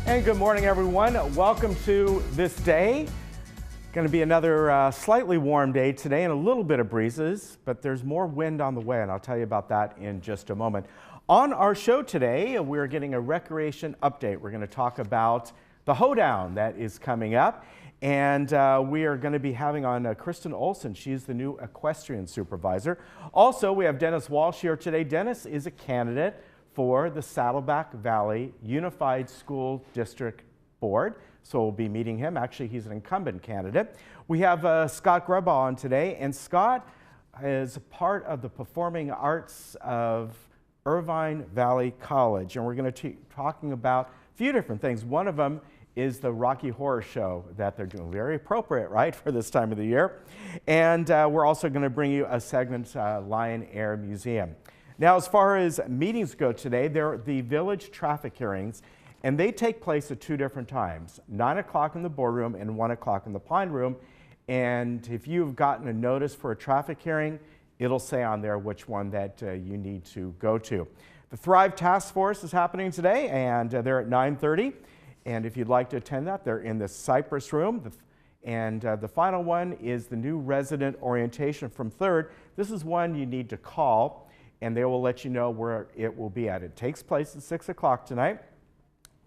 And good morning, everyone. Welcome to this day. Going to be another slightly warm day today and a little bit of breezes, but there's more wind on the way, and I'll tell you about that in just a moment. On our show today, we're getting a recreation update. We're going to talk about the hoedown that is coming up, and we are going to be having on Kristen Olson. She's the new equestrian supervisor. Also, we have Dennis Walsh here today. Dennis is a candidate for the Saddleback Valley Unified School District Board. So we'll be meeting him. Actually, he's an incumbent candidate. We have Scott Grubba on today, and Scott is part of the performing arts of Irvine Valley College. And we're going to be talking about a few different things. One of them is the Rocky Horror Show that they're doing. Very appropriate, right, for this time of the year. And we're also going to bring you a segment, Lion Air Museum. Now, as far as meetings go today, they're the village traffic hearings, and they take place at two different times, 9 o'clock in the boardroom and 1 o'clock in the pine room. And if you've gotten a notice for a traffic hearing, it'll say on there which one that you need to go to. The Thrive Task Force is happening today, and they're at 9:30. And if you'd like to attend that, they're in the Cypress Room. And the final one is the new resident orientation from 3rd. This is one you need to call, and they will let you know where it will be at. It takes place at 6 o'clock tonight.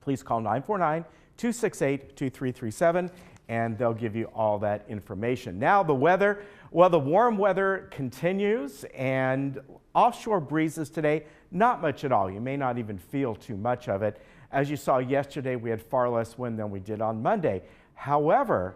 Please call 949-268-2337, and they'll give you all that information. Now the weather, well, the warm weather continues, and offshore breezes today, not much at all. You may not even feel too much of it. As you saw yesterday, we had far less wind than we did on Monday. However,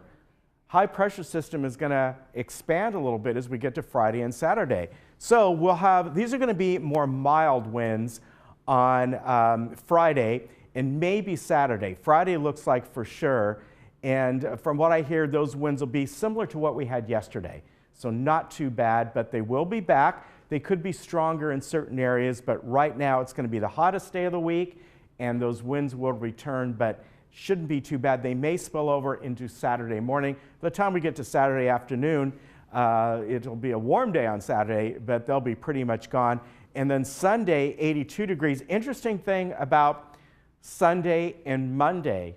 high pressure system is going to expand a little bit as we get to Friday and Saturday. So we'll have, these are going to be more mild winds on Friday and maybe Saturday. Friday looks like for sure. And from what I hear, those winds will be similar to what we had yesterday. So not too bad, but they will be back. They could be stronger in certain areas, but right now it's going to be the hottest day of the week, and those winds will return, but shouldn't be too bad. They may spill over into Saturday morning. By the time we get to Saturday afternoon, it'll be a warm day on Saturday, but they'll be pretty much gone. And then Sunday, 82 degrees. Interesting thing about Sunday and Monday,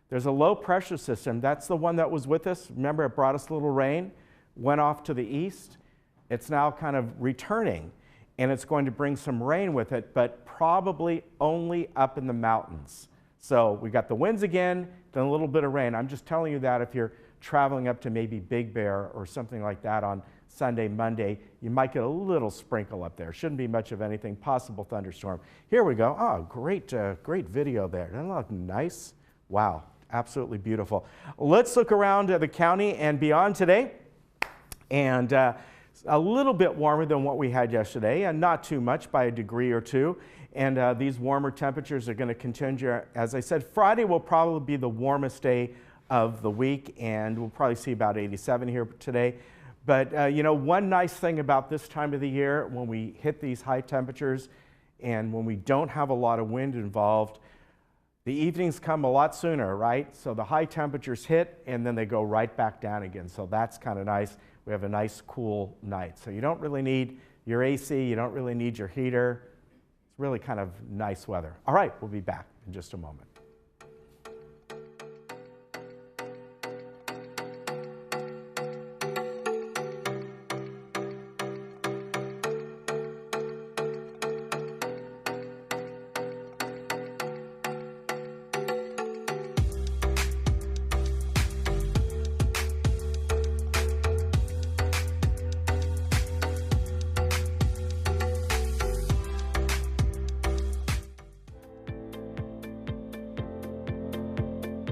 there's a low pressure system. That's the one that was with us. Remember, it brought us a little rain, went off to the east. It's now kind of returning, and it's going to bring some rain with it, but probably only up in the mountains. So we got the winds again, then a little bit of rain. I'm just telling you that if you're traveling up to maybe Big Bear or something like that on Sunday, Monday, you might get a little sprinkle up there. Shouldn't be much of anything, possible thunderstorm. Here we go. Oh, great, great video there. Doesn't that look nice? Wow, absolutely beautiful. Let's look around the county and beyond today. And a little bit warmer than what we had yesterday, and not too much, by a degree or two. And these warmer temperatures are going to continue. As I said, Friday will probably be the warmest day of the week, and we'll probably see about 87 here today. But you know, one nice thing about this time of the year, when we hit these high temperatures and when we don't have a lot of wind involved, the evenings come a lot sooner, right? So the high temperatures hit and then they go right back down again. So that's kind of nice. We have a nice cool night. So you don't really need your AC, you don't really need your heater. It's really kind of nice weather. All right, we'll be back in just a moment.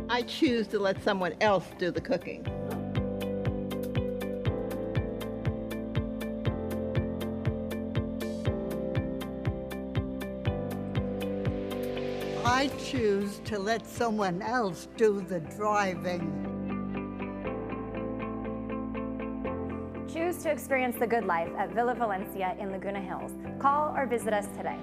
I choose to let someone else do the cooking. I choose to let someone else do the driving. Choose to experience the good life at Villa Valencia in Laguna Hills. Call or visit us today.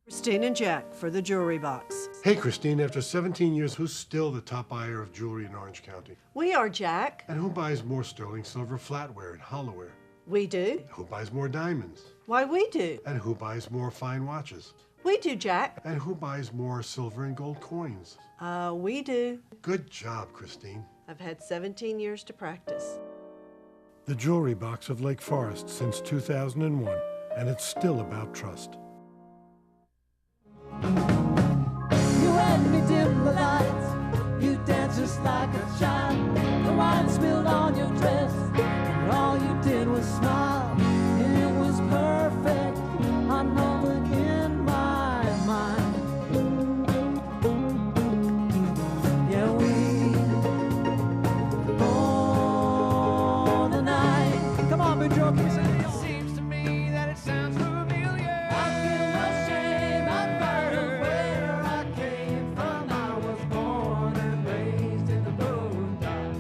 Christine and Jack for the Jewelry Box. Hey, Christine, after 17 years, who's still the top buyer of jewelry in Orange County? We are, Jack. And who buys more sterling silver flatware and hollowware? We do. Who buys more diamonds? Why, we do. And who buys more fine watches? We do, Jack. And who buys more silver and gold coins? We do. Good job, Christine. I've had 17 years to practice. The Jewelry Box of Lake Forest since 2001, and it's still about trust. You had me dim the lights, you danced just like a child. The wine spilled on your dress, and all you did was smile. It was perfect, I know it in my mind. Yeah, we born the night. Come on, Big Joe, can you sing? It seems to me that it sounds familiar. I feel no shame, I'm proud of where I came from. I was born and raised in the boondocks.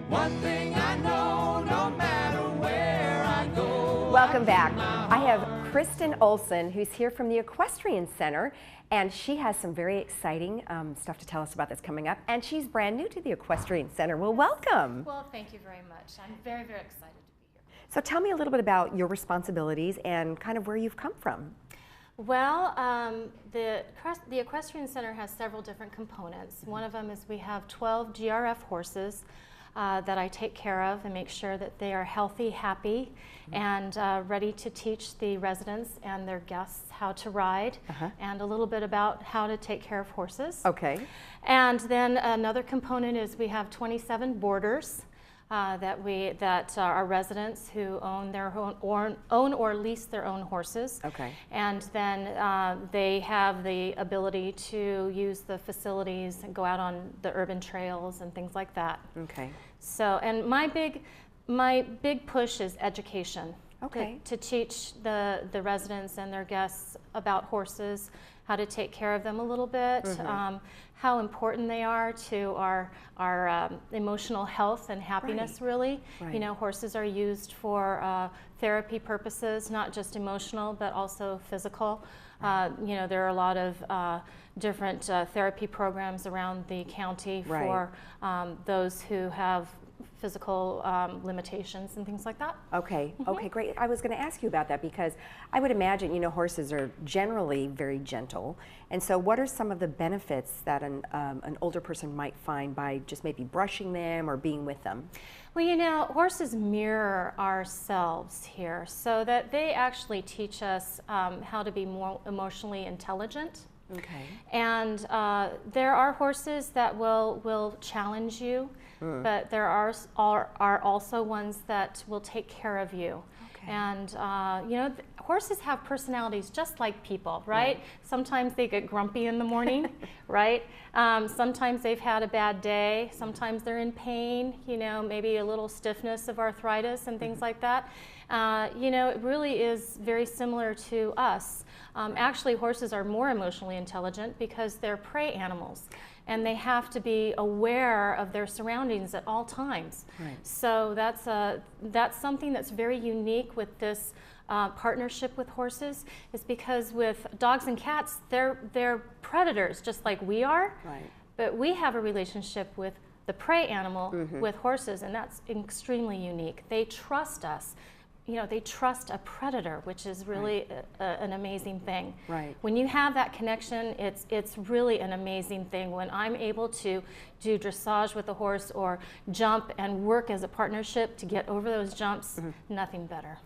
One thing I know, no matter where I go. Welcome back. I have Kristen Olson, who's here from the Equestrian Center, and she has some very exciting stuff to tell us about that's coming up, and she's brand new to the Equestrian Center. Well, welcome. Well, thank you very much. I'm very, very excited to be here. So tell me a little bit about your responsibilities and kind of where you've come from. Well, the Equestrian Center has several different components. One of them is we have 12 GRF horses that I take care of and make sure that they are healthy, happy, and ready to teach the residents and their guests how to ride and a little bit about how to take care of horses. Okay. And then another component is we have 27 boarders that are residents who own their own or lease their own horses. Okay. And then they have the ability to use the facilities and go out on the urban trails and things like that. Okay. So, and my big push is education. Okay. To teach the residents and their guests about horses, how to take care of them a little bit, how important they are to our emotional health and happiness, really. Right. You know, horses are used for therapy purposes, not just emotional, but also physical. You know, there are a lot of different therapy programs around the county for those who have physical limitations and things like that. Okay, okay, great. I was going to ask you about that because I would imagine, you know, horses are generally very gentle. And so what are some of the benefits that an older person might find by just maybe brushing them or being with them? Well, you know, horses mirror ourselves here so that they actually teach us how to be more emotionally intelligent. Okay. And there are horses that will challenge you, but there are also ones that will take care of you. Okay. And you know, horses have personalities just like people, right? Sometimes they get grumpy in the morning, right? Sometimes they've had a bad day. Sometimes they're in pain, you know, maybe a little stiffness of arthritis and things like that. You know, it really is very similar to us. Actually, horses are more emotionally intelligent because they're prey animals, and they have to be aware of their surroundings at all times. Right. So that's something that's very unique with this partnership with horses, is because with dogs and cats, they're predators just like we are. Right. But we have a relationship with the prey animal with horses, and that's extremely unique. They trust us. You know, they trust a predator, which is really an amazing thing. Right. When you have that connection, it's really an amazing thing. When I'm able to do dressage with a horse or jump and work as a partnership to get over those jumps, nothing better.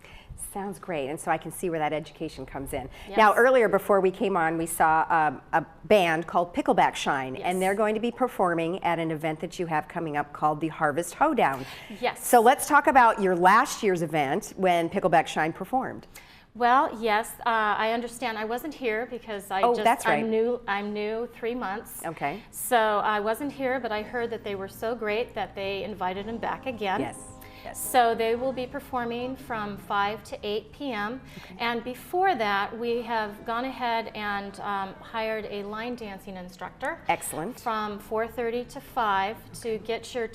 Sounds great, and so I can see where that education comes in. Yes. Now, earlier before we came on, we saw a band called Pickleback Shine, Yes. and they're going to be performing at an event that you have coming up called the Harvest Hoedown. Yes. So let's talk about your last year's event when Pickleback Shine performed. Well, yes, I understand. I wasn't here because That's right. I'm new 3 months. Okay. So I wasn't here, but I heard that they were so great that they invited him back again. Yes. Yes. So they will be performing from 5 to 8 p.m. And before that, we have gone ahead and hired a line dancing instructor. Excellent. From 4:30 to 5 to get your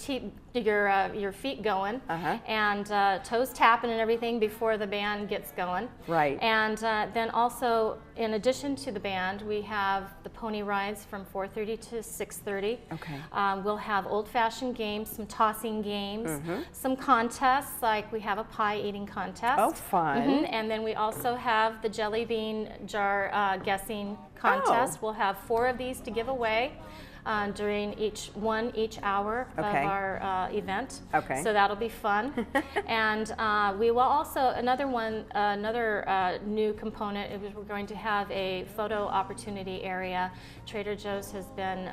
your feet going and toes tapping and everything before the band gets going. Right. And then also, in addition to the band, we have the pony rides from 4:30 to 6:30. Okay. We'll have old-fashioned games, some tossing games, some contests, like we have a pie eating contest. Oh, fun. And then we also have the jelly bean jar guessing contest. We'll have 4 of these to give away. During each hour of our event. Okay. So that'll be fun. And we will also, another new component is we're going to have a photo opportunity area. Trader Joe's has been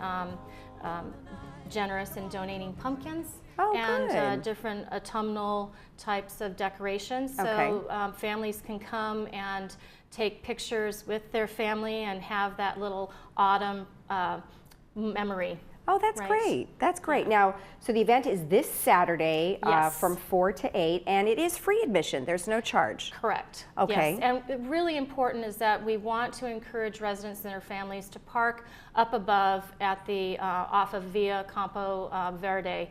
generous in donating pumpkins and different autumnal types of decorations. So families can come and take pictures with their family and have that little autumn memory. Oh, that's great. That's great. Now, so the event is this Saturday from 4 to 8, and it is free admission. There's no charge. Correct. Okay. Yes. And really important is that we want to encourage residents and their families to park up above at the off of Via Campo Verde,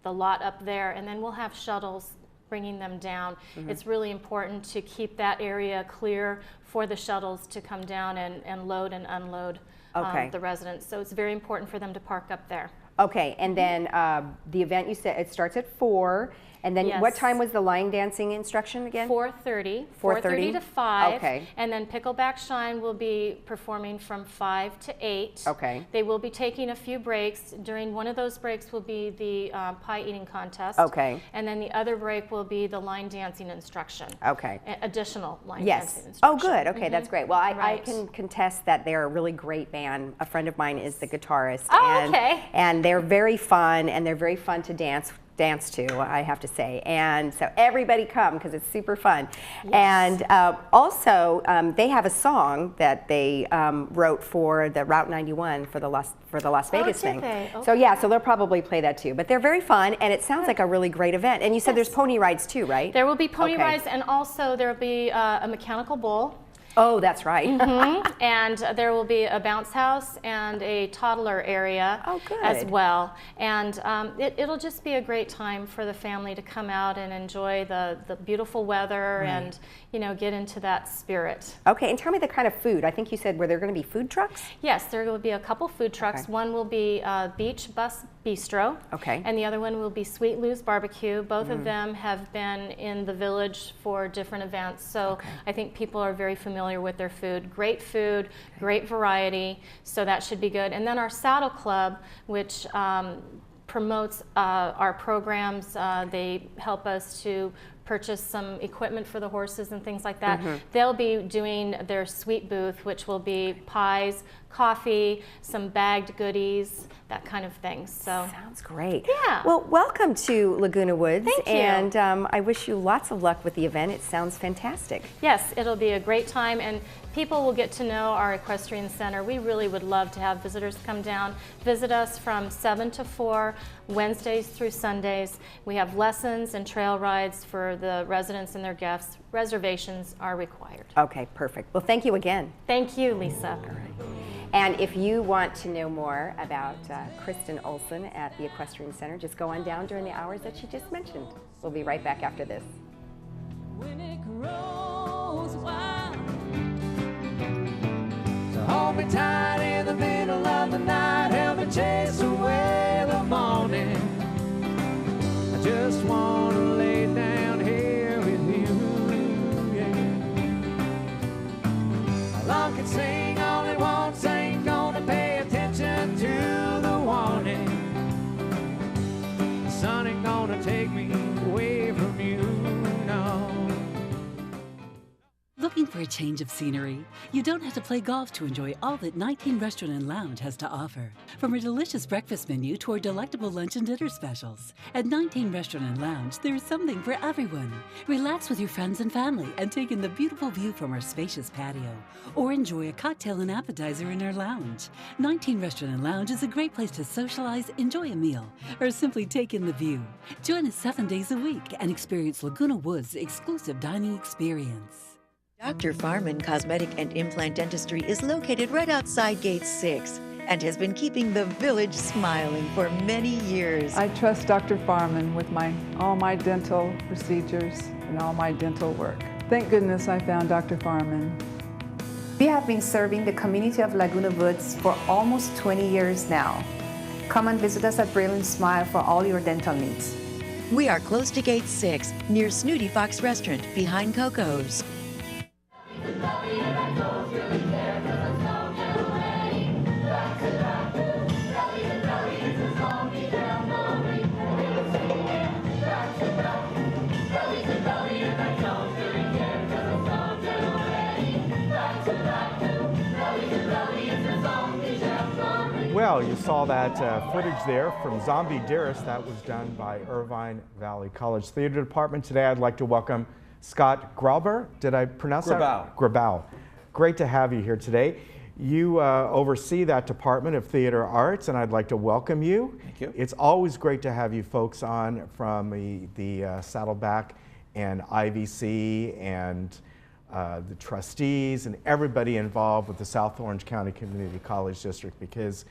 the lot up there, and then we'll have shuttles bringing them down. It's really important to keep that area clear for the shuttles to come down and load and unload the residents. So it's very important for them to park up there. Okay, and then the event, you said it starts at 4, and then what time was the line dancing instruction again? 4:30. 4:30 to 5. Okay. And then Pickleback Shine will be performing from 5 to 8. Okay. They will be taking a few breaks. During one of those breaks will be the pie eating contest. Okay. And then the other break will be the line dancing instruction. Okay. Additional line Yes. dancing instruction. Oh, good. Okay, that's great. Well, I Right. can contest that they're a really great band. A friend of mine is the guitarist. Oh, okay. And they're very fun, and they're very fun to dance to, I have to say. And so everybody come because it's super fun. Yes. And also they have a song that they wrote for the Route 91 for the Las Vegas thing. They? Okay. So yeah, so they'll probably play that too. But they're very fun, and it sounds like a really great event. And you said there's pony rides too, right? There will be pony rides, and also there will be a mechanical bull. Oh, that's right. And there will be a bounce house and a toddler area as well. And it'll just be a great time for the family to come out and enjoy the beautiful weather and, you know, get into that spirit. Okay, and tell me the kind of food. I think you said, were there going to be food trucks? Yes, there will be a couple food trucks. One will be Beach Bus Bistro. Okay. And the other one will be Sweet Lou's Barbecue. Both of them have been in the village for different events. So I think people are very familiar with their food, great variety, so that should be good. And then our Saddle Club, which promotes our programs, they help us to purchase some equipment for the horses and things like that. They'll be doing their sweet booth, which will be pies, coffee, some bagged goodies, that kind of thing. So sounds great. Yeah. Well, welcome to Laguna Woods. Thank you. And I wish you lots of luck with the event. It sounds fantastic. Yes, it'll be a great time, and people will get to know our equestrian center. We really would love to have visitors come down, visit us from 7 to 4, Wednesdays through Sundays. We have lessons and trail rides for the residents and their guests. Reservations are required. Okay, perfect. Well, thank you again. Thank you, Lisa. All right. And if you want to know more about Kristen Olson at the Equestrian Center, just go on down during the hours that she just mentioned. We'll be right back after this. When it grows wild, so hold me tight in the middle of the night, help me chase away the morning. I just want to lay down here with you, yeah. All I can sing only once, ain't gonna pay attention to the warning. The sun ain't gonna take me away from you, no. Looking for a change of scenery? You don't have to play golf to enjoy all that 19 Restaurant and Lounge has to offer. From a delicious breakfast menu to our delectable lunch and dinner specials. At 19 Restaurant and Lounge, there is something for everyone. Relax with your friends and family and take in the beautiful view from our spacious patio. Or enjoy a cocktail and appetizer in our lounge. 19 Restaurant and Lounge is a great place to socialize, enjoy a meal, or simply take in the view. Join us 7 days a week and experience Laguna Woods' exclusive dining experience. Dr. Farman Cosmetic and Implant Dentistry is located right outside Gate 6. and has been keeping the village smiling for many years. I trust Dr. Farman with all my dental procedures and all my dental work. Thank goodness I found Dr. Farman. We have been serving the community of Laguna Woods for almost 20 years now. Come and visit us at Brilliant Smile for all your dental needs. We are close to Gate 6, near Snooty Fox Restaurant, behind Coco's. Well, you saw that footage there from Zombie Dearest. That was done by Irvine Valley College Theater Department. Today I'd like to welcome Scott Grauber. Did I pronounce that? Grabau. Great to have you here today. You oversee that Department of Theater Arts, and I'd like to welcome you. Thank you. It's always great to have you folks on from the Saddleback and IVC and the trustees and everybody involved with the South Orange County Community College District, because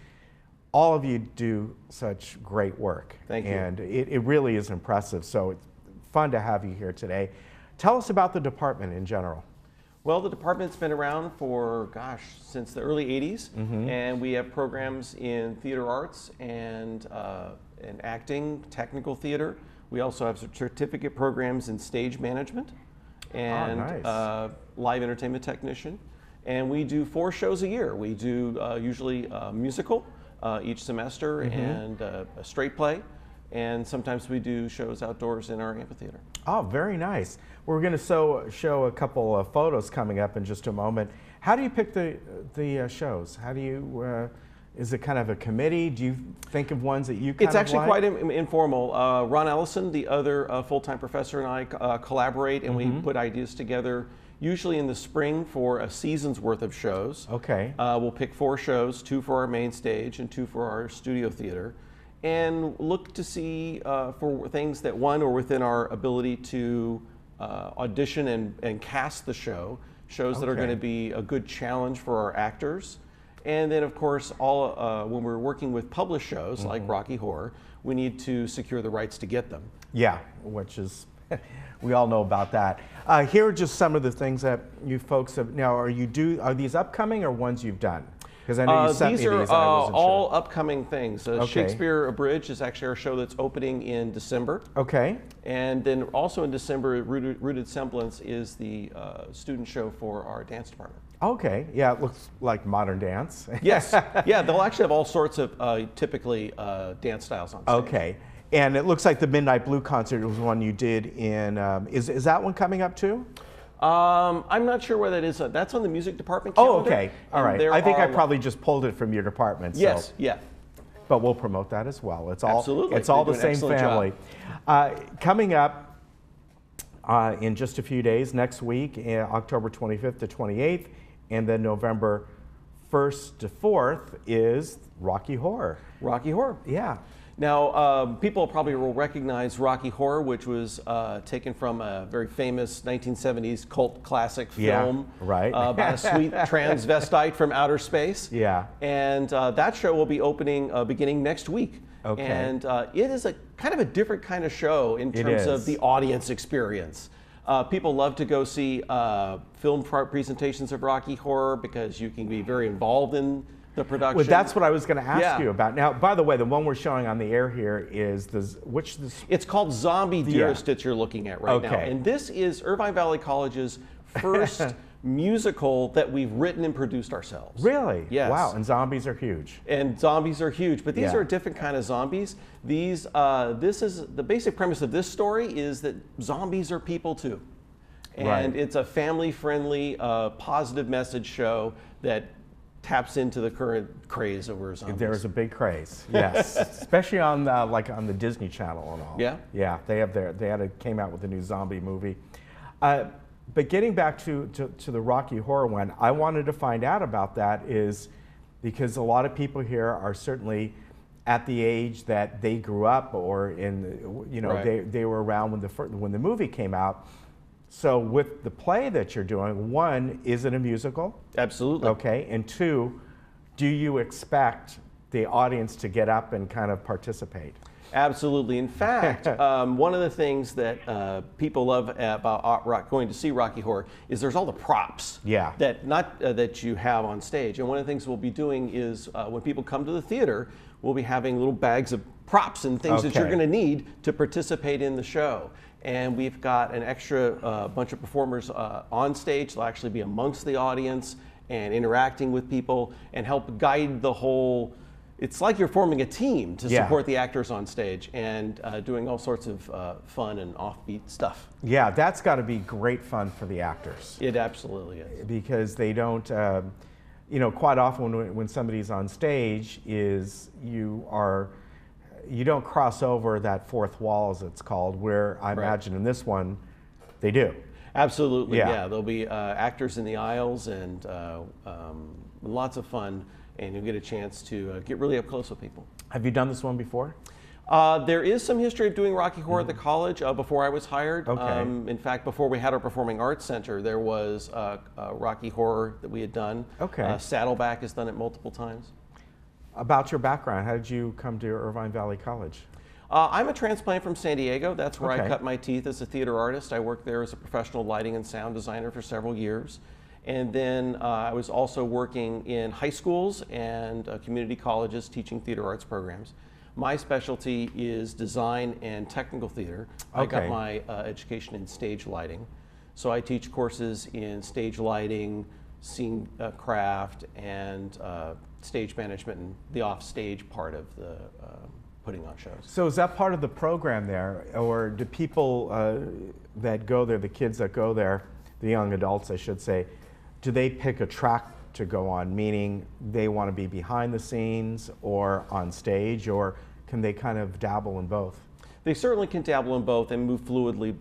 all of you do such great work. Thank you. And it really is impressive. So it's fun to have you here today. Tell us about the department in general. Well, the department's been around for, since the early 80s. Mm-hmm. And we have programs in theater arts and acting, technical theater. We also have certificate programs in stage management and nice. Live entertainment technician. And we do 4 shows a year. We do usually a musical each semester, Mm-hmm. and a straight play. And sometimes we do shows outdoors in our amphitheater. Oh, very nice. We're going to show a couple of photos coming up in just a moment. How do you pick the shows? How do you, is it kind of a committee? Do you think of ones that you kind It's of actually like? quite informal. Ron Ellison, the other full-time professor, and I collaborate, and Mm-hmm. we put ideas together, usually in the spring for a season's worth of shows. Okay. We'll pick 4 shows, 2 for our main stage and 2 for our studio theater, and look to see for things that, one, are within our ability to audition and cast the shows that are Okay. going to be a good challenge for our actors. And then, of course, when we're working with published shows Mm-hmm. like Rocky Horror, we need to secure the rights to get them. Yeah, which is, we all know about that. Here are just some of the things that you folks have, now are these upcoming or ones you've done? Because I know you sent me These are these and I wasn't all sure. upcoming things. Okay. Shakespeare Abridged is actually our show that's opening in December. Okay. And then also in December, Rooted Semblance is the student show for our dance department. Okay, yeah, it looks like modern dance. Yes, yeah, they'll actually have all sorts of typically dance styles on stage. Okay, and it looks like the Midnight Blue concert was one you did in, is that one coming up too? I'm not sure where that is. That's on the music department calendar. Oh, okay, all right. I think I probably just pulled it from your department. Yes, so. yeah. But we'll promote that as well. It's all, Absolutely. it's all They the do an same excellent family. Coming up in just a few days, next week, October 25th to 28th, and then November 1st to 4th is Rocky Horror. Rocky Horror. Yeah. Now, people probably will recognize Rocky Horror, which was taken from a very famous 1970s cult classic film about a sweet transvestite from outer space. Yeah. And that show will be opening beginning next week. Okay. And it is a kind of a different kind of show in terms of the audience experience. People love to go see film presentations of Rocky Horror because you can be very involved in the production. Well, that's what I was going to ask you about. Now, by the way, the one we're showing on the air here is It's called Zombie Dearest that you're looking at right now. And this is Irvine Valley College's first musical that we've written and produced ourselves. Really? Yes. Wow, and zombies are huge. And zombies are huge, but these are a different kind of zombies. This is the basic premise of this story is that zombies are people too. And it's a family-friendly, positive message show that taps into the current craze over zombies. There is a big craze, yes, especially on like on the Disney Channel and all. Yeah, yeah, they came out with a new zombie movie. But getting back to the Rocky Horror one, I wanted to find out about that is because a lot of people here are certainly at the age that they grew up or they were around when the movie came out. So with the play that you're doing, one, is it a musical? Absolutely. Okay, and two, do you expect the audience to get up and kind of participate? Absolutely. In fact, one of the things that people love about going to see Rocky Horror is there's all the props that you have on stage. And one of the things we'll be doing is when people come to the theater, we'll be having little bags of props and things that you're going to need to participate in the show. And we've got an extra bunch of performers on stage. They'll actually be amongst the audience and interacting with people and help guide the whole. It's like you're forming a team to support the actors on stage and doing all sorts of fun and offbeat stuff. Yeah, that's got to be great fun for the actors. It absolutely is. Because they don't, you know, quite often when somebody's on stage you don't cross over that fourth wall, as it's called, where I imagine in this one they do. Absolutely, yeah. There'll be actors in the aisles and lots of fun. And you'll get a chance to get really up close with people. Have you done this one before? There is some history of doing Rocky Horror at the college before I was hired. In fact, before we had our Performing Arts Center, there was Rocky Horror that we had done. Saddleback has done it multiple times. About your background, how did you come to Irvine Valley College? I'm a transplant from San Diego. That's where I cut my teeth as a theater artist. I worked there as a professional lighting and sound designer for several years. And then I was also working in high schools and community colleges teaching theater arts programs. My specialty is design and technical theater. I got my education in stage lighting. So I teach courses in stage lighting, scene craft, and stage management and the off-stage part of the putting on shows. So is that part of the program there, or do people that go there, the kids that go there, the young adults I should say, do they pick a track to go on, meaning they want to be behind the scenes or on stage, or can they kind of dabble in both? They certainly can dabble in both and move fluidly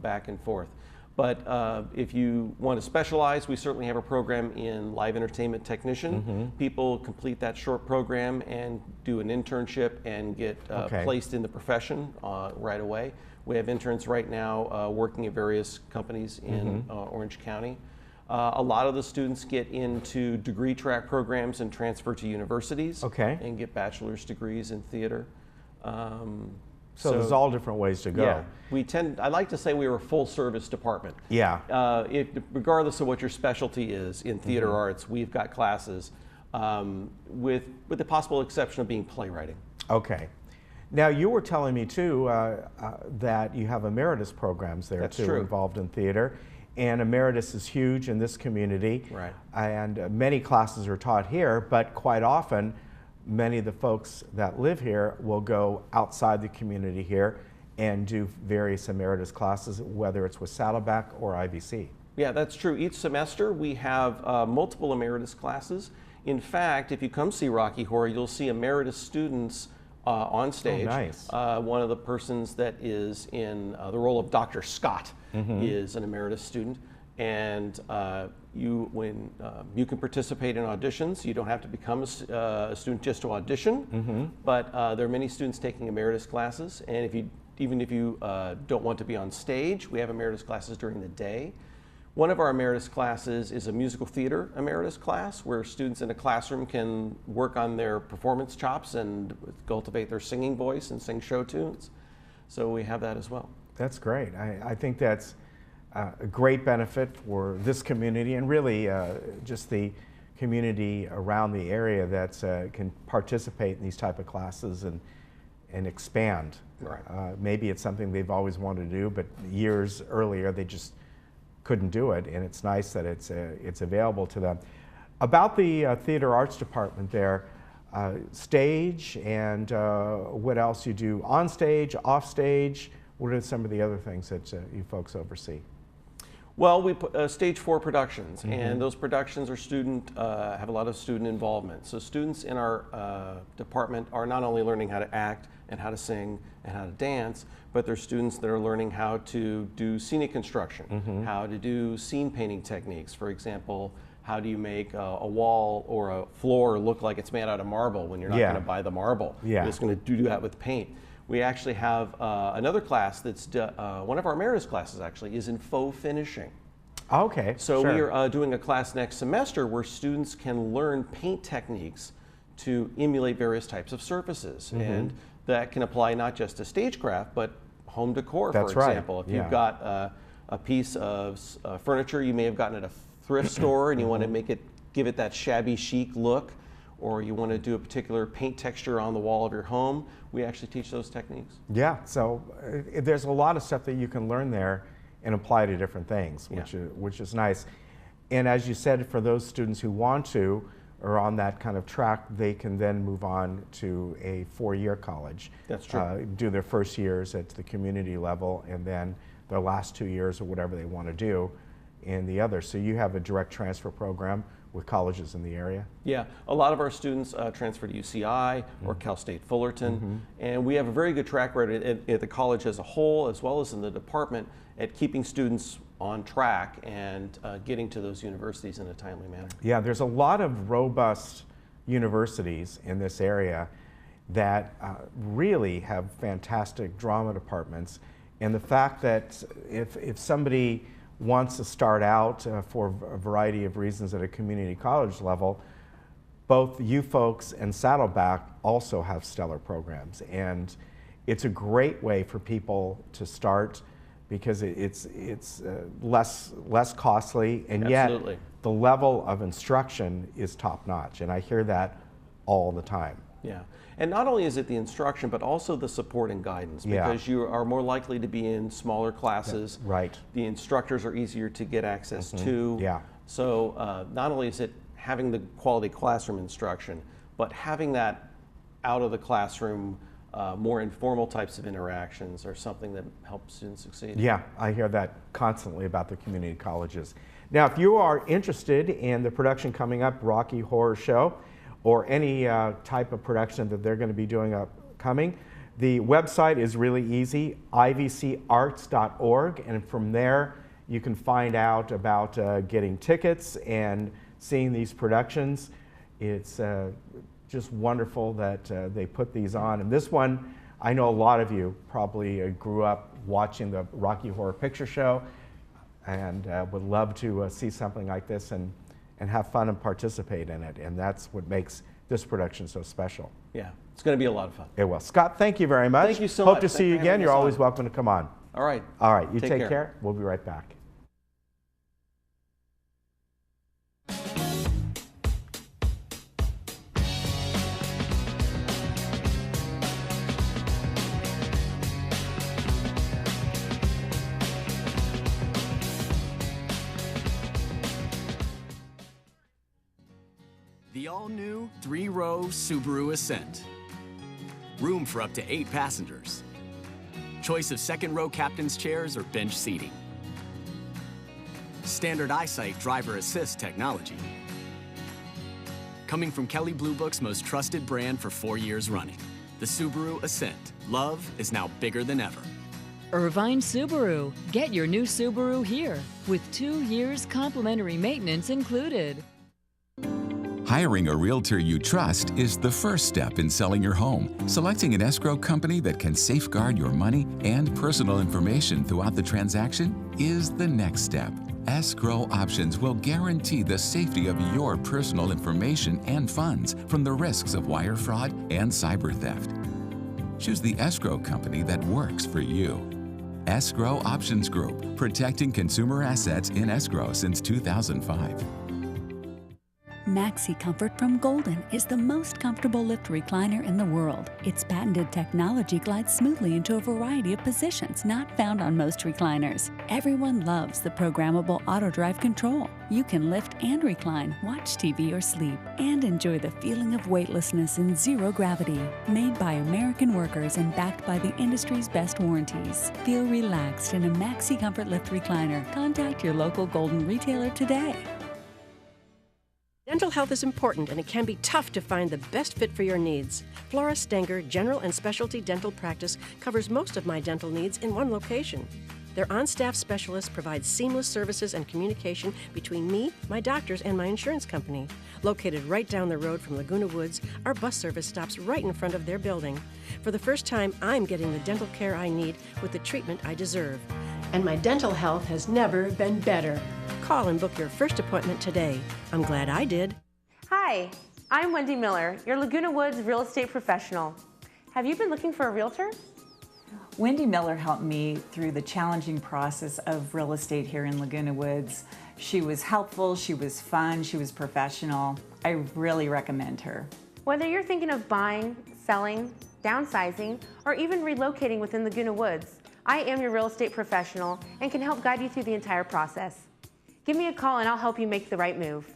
back and forth. But if you want to specialize, we certainly have a program in live entertainment technician. People complete that short program and do an internship and get placed in the profession right away. We have interns right now working at various companies in Orange County. A lot of the students get into degree track programs and transfer to universities and get bachelor's degrees in theater. So there's all different ways to go. Yeah, I like to say we were a full service department. Yeah. Regardless of what your specialty is in theater arts, we've got classes with the possible exception of being playwriting. Okay. Now you were telling me too that you have emeritus programs there involved in theater. And emeritus is huge in this community. Right. And many classes are taught here, but quite often, many of the folks that live here will go outside the community here and do various emeritus classes, whether it's with Saddleback or IVC. Yeah, that's true. Each semester we have multiple emeritus classes. In fact, if you come see Rocky Horror, you'll see emeritus students on stage. Oh, nice. One of the persons that is in the role of Dr. Scott is an emeritus student, and you can participate in auditions. You don't have to become a student just to audition, but there are many students taking emeritus classes, and even if you don't want to be on stage, we have emeritus classes during the day. One of our emeritus classes is a musical theater emeritus class where students in a classroom can work on their performance chops and cultivate their singing voice and sing show tunes. So we have that as well. That's great. I think that's a great benefit for this community and really just the community around the area that can participate in these type of classes and expand. Right. Maybe it's something they've always wanted to do, but years earlier they just couldn't do it, and it's nice that it's available to them. About the theater arts department there, stage and what else you do on stage, off stage, what are some of the other things that you folks oversee? Well, we put stage 4 productions, and those productions are have a lot of student involvement. So students in our department are not only learning how to act and how to sing and how to dance, but they're students that are learning how to do scenic construction, how to do scene painting techniques. For example, how do you make a wall or a floor look like it's made out of marble when you're not going to buy the marble? You're just going to do that with paint. We actually have another class that's, one of our emeritus classes actually, is in faux finishing. Okay, So sure. we are doing a class next semester where students can learn paint techniques to emulate various types of surfaces. And that can apply not just to stagecraft, but home decor, That's for right, example. If yeah. you've got a piece of furniture you may have gotten at a thrift store and you want to give it that shabby chic look, or you want to do a particular paint texture on the wall of your home, we actually teach those techniques. Yeah, so there's a lot of stuff that you can learn there and apply to different things, which is nice. And as you said, for those students who want to, or on that kind of track, they can then move on to a 4-year college. That's true. Do their first years at the community level, and then their last 2 years or whatever they want to do in the other. So you have a direct transfer program with colleges in the area? Yeah, a lot of our students transfer to UCI or Cal State Fullerton, and we have a very good track record at the college as a whole, as well as in the department, at keeping students on track and getting to those universities in a timely manner. Yeah, there's a lot of robust universities in this area that really have fantastic drama departments, and the fact that if somebody wants to start out for a variety of reasons at a community college level, both you folks and Saddleback also have stellar programs, and it's a great way for people to start because it's less costly, and Absolutely. yet the level of instruction is top notch, and I hear that all the time. Yeah, and not only is it the instruction, but also the support and guidance, Yeah. because you are more likely to be in smaller classes. Yeah, right. The instructors are easier to get access to. Yeah. So not only is it having the quality classroom instruction, but having that out of the classroom, more informal types of interactions are something that helps students succeed. Yeah, I hear that constantly about the community colleges. Now, if you are interested in the production coming up, Rocky Horror Show, or any type of production that they're going to be doing upcoming, the website is really easy, ivcarts.org, and from there you can find out about getting tickets and seeing these productions. It's just wonderful that they put these on. And this one, I know a lot of you probably grew up watching the Rocky Horror Picture Show and would love to see something like this and have fun and participate in it. And that's what makes this production so special. Yeah, it's going to be a lot of fun. It will. Scott, thank you very much. Thank you so Hope much. to see you Thanks for again. having You're us always on. welcome to come on. All right. All right, you Take take care. care. We'll be right back. The all-new 3-row Subaru Ascent. Room for up to 8 passengers. Choice of second-row captain's chairs or bench seating. Standard eyesight driver assist technology. Coming from Kelley Blue Book's most trusted brand for 4 years running, the Subaru Ascent. Love is now bigger than ever. Irvine Subaru. Get your new Subaru here with 2 years complimentary maintenance included. Hiring a realtor you trust is the first step in selling your home. Selecting an escrow company that can safeguard your money and personal information throughout the transaction is the next step. Escrow Options will guarantee the safety of your personal information and funds from the risks of wire fraud and cyber theft. Choose the escrow company that works for you. Escrow Options Group, protecting consumer assets in escrow since 2005. Maxi Comfort from Golden is the most comfortable lift recliner in the world. Its patented technology glides smoothly into a variety of positions not found on most recliners. Everyone loves the programmable auto drive control. You can lift and recline, watch TV or sleep, and enjoy the feeling of weightlessness in zero gravity. Made by American workers and backed by the industry's best warranties. Feel relaxed in a Maxi Comfort lift recliner. Contact your local Golden retailer today. Dental health is important, and it can be tough to find the best fit for your needs. Flora Stenger General and Specialty Dental Practice covers most of my dental needs in one location. Their on-staff specialists provide seamless services and communication between me, my doctors, and my insurance company. Located right down the road from Laguna Woods, our bus service stops right in front of their building. For the first time, I'm getting the dental care I need with the treatment I deserve. And my dental health has never been better. Call and book your first appointment today. I'm glad I did. Hi, I'm Wendy Miller, your Laguna Woods real estate professional. Have you been looking for a realtor? Wendy Miller helped me through the challenging process of real estate here in Laguna Woods. She was helpful, she was fun, she was professional. I really recommend her. Whether you're thinking of buying, selling, downsizing, or even relocating within Laguna Woods, I am your real estate professional and can help guide you through the entire process. Give me a call and I'll help you make the right move.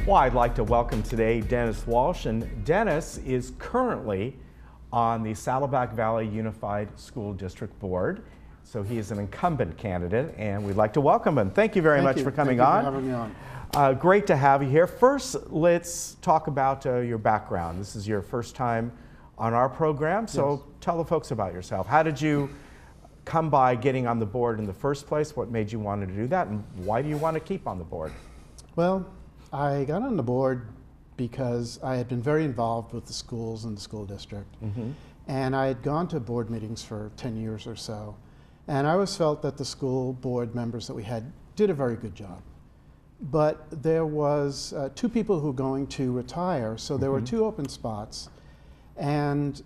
Well, I'd like to welcome today Dennis Walsh, and Dennis is currently on the Saddleback Valley Unified School District Board. So he is an incumbent candidate, and we'd like to welcome him. Thank you very much for coming on. Thank you for having me on. Great to have you here. First, let's talk about your background. This is your first time on our program, so Yes. tell the folks about yourself. How did you come by getting on the board in the first place? What made you want to do that, and why do you want to keep on the board? Well, I got on the board because I had been very involved with the schools and the school district. And I had gone to board meetings for 10 years or so. And I always felt that the school board members that we had did a very good job. But there was 2 people who were going to retire, so there were 2 open spots. And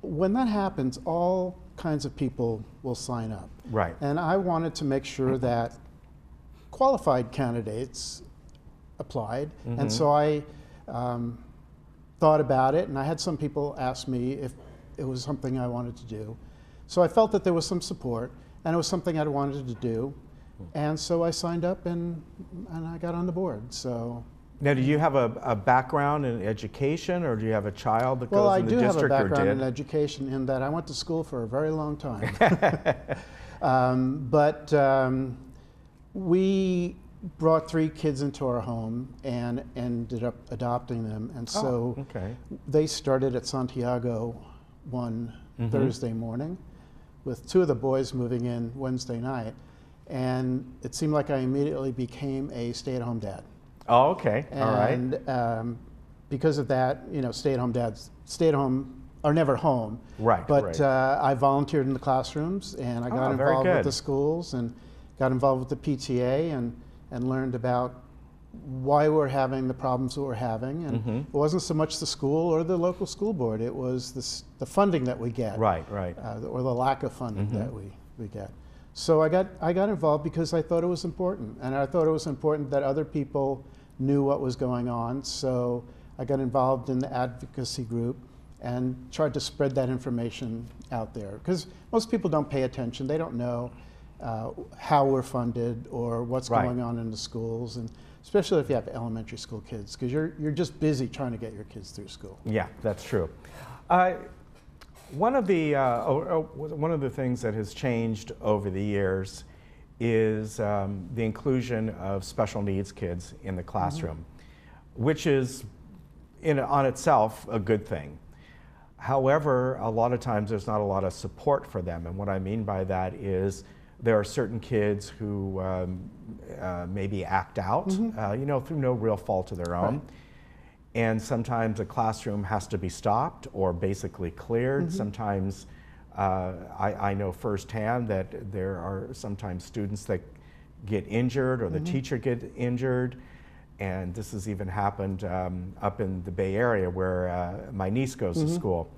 when that happens, all kinds of people will sign up. Right. And I wanted to make sure that qualified candidates applied. And so I thought about it, and I had some people ask me if it was something I wanted to do. So I felt that there was some support, and it was something I wanted to do. And so I signed up, and I got on the board. So. Now, do you have a background in education, or do you have a child that Well, goes I in the do have a district, or background did? in education in that I went to school for a very long time. We brought 3 kids into our home and ended up adopting them. And so they started at Santiago one Thursday morning, with 2 of the boys moving in Wednesday night. And it seemed like I immediately became a stay-at-home dad. Oh, okay. All right. And because of that, you know, stay-at-home dads, stay-at-home are never home. Right. But I volunteered in the classrooms, and I got very involved with good. the schools, and got involved with the PTA, and learned about why we're having the problems that we're having. And it wasn't so much the school or the local school board, it was the funding that we get. Right. Or the lack of funding that we get. So I got involved because I thought it was important, and I thought it was important that other people knew what was going on. So I got involved in the advocacy group and tried to spread that information out there, because most people don't pay attention. They don't know how we're funded or what's going on in the schools, and especially if you have elementary school kids, because you're just busy trying to get your kids through school. Yeah, that's true. One of the things that has changed over the years is the inclusion of special needs kids in the classroom, which is on itself a good thing. However, a lot of times there's not a lot of support for them, and what I mean by that is there are certain kids who maybe act out, you know, through no real fault of their own. And sometimes a classroom has to be stopped or basically cleared. Sometimes I know firsthand that there are sometimes students that get injured, or the teacher get injured. And this has even happened up in the Bay Area where my niece goes to school.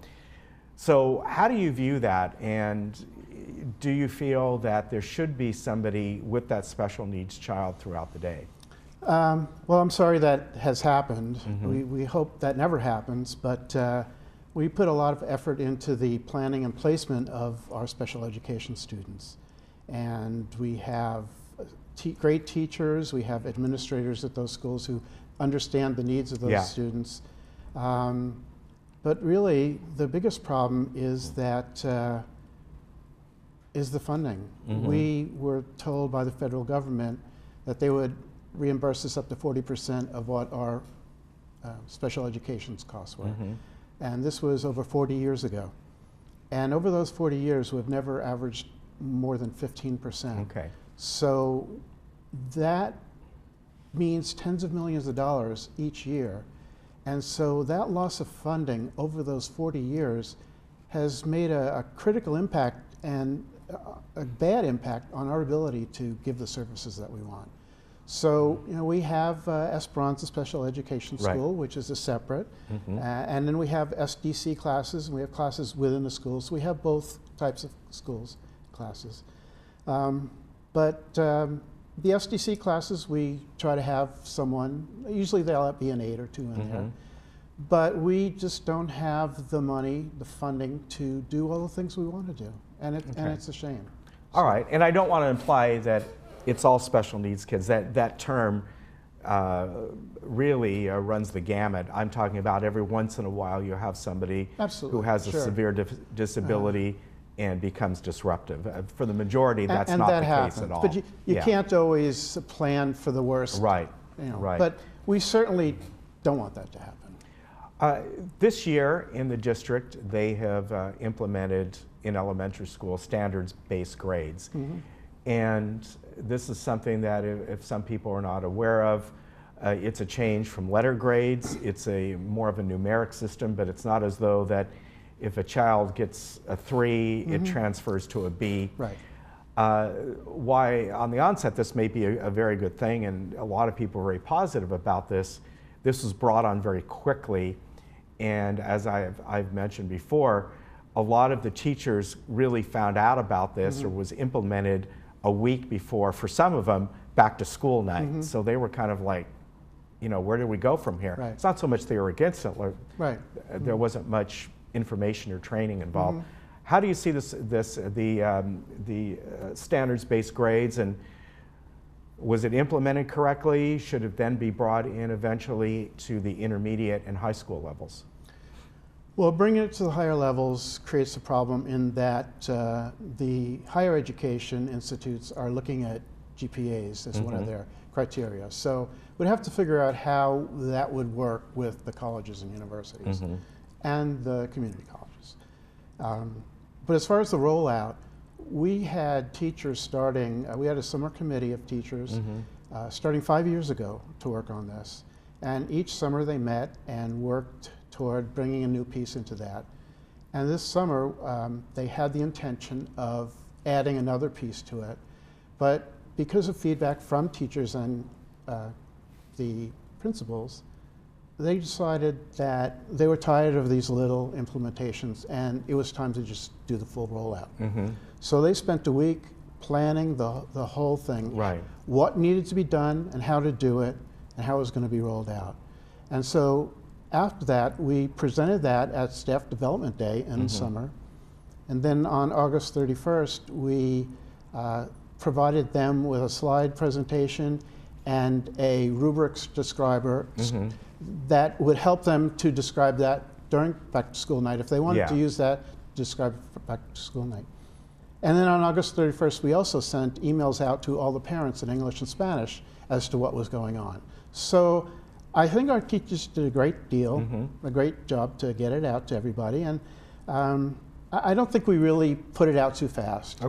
So how do you view that? And do you feel that there should be somebody with that special needs child throughout the day? Well, I'm sorry that has happened. We hope that never happens, but we put a lot of effort into the planning and placement of our special education students. And we have great teachers, we have administrators at those schools who understand the needs of those students. But really, the biggest problem is that is the funding. We were told by the federal government that they would reimburse us up to 40% of what our special education's costs were. And this was over 40 years ago. And over those 40 years, we've never averaged more than 15%. Okay. So that means tens of millions of dollars each year. And so that loss of funding over those 40 years has made a critical impact and a bad impact on our ability to give the services that we want. So, you know, we have Esperanza Special Education School, which is a separate, and then we have SDC classes, and we have classes within the schools. So we have both types of schools classes. But the SDC classes, we try to have someone, usually they'll be an 8 or 2 in there, but we just don't have the money, the funding to do all the things we want to do, and it's a shame. All right, and I don't want to imply that it's all special needs kids. That term really runs the gamut. I'm talking about every once in a while you have somebody who has a severe disability and becomes disruptive. For the majority, that's not the case at all. But you can't always plan for the worst. Right, you know, right. But we certainly don't want that to happen. This year in the district, they have implemented in elementary school standards-based grades. And this is something that if some people are not aware of, it's a change from letter grades. It's more of a numeric system, but it's not as though that if a child gets a 3, it transfers to a B. Right. Why, on the onset, this may be a very good thing, and a lot of people are very positive about this. This was brought on very quickly, and as I've mentioned before, a lot of the teachers really found out about this or was implemented a week before, for some of them, back to school night. So they were kind of like, you know, where do we go from here? Right. It's not so much they were against it. Right. There wasn't much information or training involved. How do you see the standards-based grades, and was it implemented correctly? Should it then be brought in eventually to the intermediate and high school levels? Well, bringing it to the higher levels creates a problem in that the higher education institutes are looking at GPAs as one of their criteria. So we'd have to figure out how that would work with the colleges and universities and the community colleges. But as far as the rollout, we had teachers starting, we had a summer committee of teachers starting 5 years ago to work on this. And each summer they met and worked toward bringing a new piece into that. And this summer, they had the intention of adding another piece to it. But because of feedback from teachers and the principals, they decided that they were tired of these little implementations and it was time to just do the full rollout. So they spent a week planning the whole thing, what needed to be done and how to do it and how it was going to be rolled out. And so after that, we presented that at Staff Development Day in the summer. And then on August 31st, we provided them with a slide presentation and a rubrics describer that would help them to describe that during back to school night if they wanted to use that to describe for back to school night. And then on August 31st, we also sent emails out to all the parents in English and Spanish as to what was going on. So I think our teachers did a great deal, a great job to get it out to everybody. And I don't think we really put it out too fast.